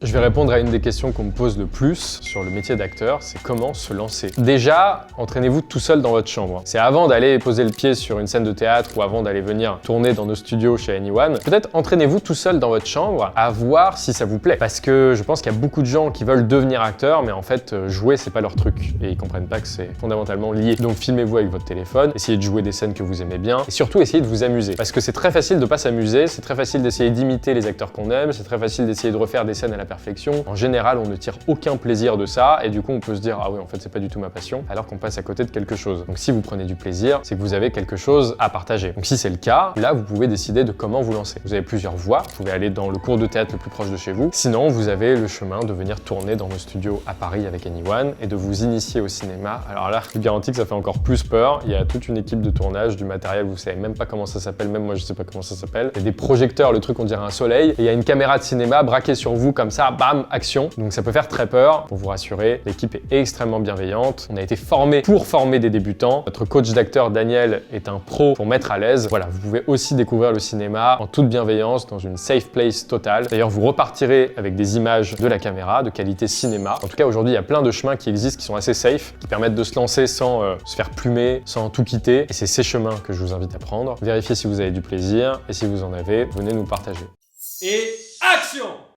Je vais répondre à une des questions qu'on me pose le plus sur le métier d'acteur, c'est comment se lancer. Déjà, entraînez-vous tout seul dans votre chambre. C'est avant d'aller poser le pied sur une scène de théâtre ou avant d'aller venir tourner dans nos studios chez Anyone. Peut-être entraînez-vous tout seul dans votre chambre à voir si ça vous plaît. Parce que je pense qu'il y a beaucoup de gens qui veulent devenir acteurs, mais en fait, jouer, c'est pas leur truc. Et ils comprennent pas que c'est fondamentalement lié. Donc filmez-vous avec votre téléphone, essayez de jouer des scènes que vous aimez bien, et surtout essayez de vous amuser. Parce que c'est très facile de pas s'amuser, c'est très facile d'essayer d'imiter les acteurs qu'on aime, c'est très facile d'essayer de refaire des scènes à la perfection. En général, on ne tire aucun plaisir de ça et du coup, on peut se dire « Ah oui, en fait, c'est pas du tout ma passion », alors qu'on passe à côté de quelque chose. Donc si vous prenez du plaisir, c'est que vous avez quelque chose à partager. Donc si c'est le cas, là, vous pouvez décider de comment vous lancer. Vous avez plusieurs voies. Vous pouvez aller dans le cours de théâtre le plus proche de chez vous. Sinon, vous avez le chemin de venir tourner dans nos studios à Paris avec Anyone et de vous initier au cinéma. Alors là, je vous garantis que ça fait encore plus peur. Il y a toute une équipe de tournage, du matériel, vous savez même pas comment ça s'appelle, même moi je sais pas comment ça s'appelle. Il y a des projecteurs, le truc on dirait un soleil, et il y a une caméra de cinéma braquée sur vous comme ça, bam, action. Donc ça peut faire très peur. Pour vous rassurer, l'équipe est extrêmement bienveillante. On a été formé pour former des débutants. Notre coach d'acteur Daniel est un pro pour mettre à l'aise. Voilà, vous pouvez aussi découvrir le cinéma en toute bienveillance, dans une safe place totale. D'ailleurs, vous repartirez avec des images de la caméra, de qualité cinéma. En tout cas, aujourd'hui, il y a plein de chemins qui existent, qui sont assez safe, qui permettent de se lancer sans se faire plumer, sans tout quitter. Et c'est ces chemins que je vous invite à prendre. Vérifiez si vous avez du plaisir et si vous en avez, venez nous partager. Et action!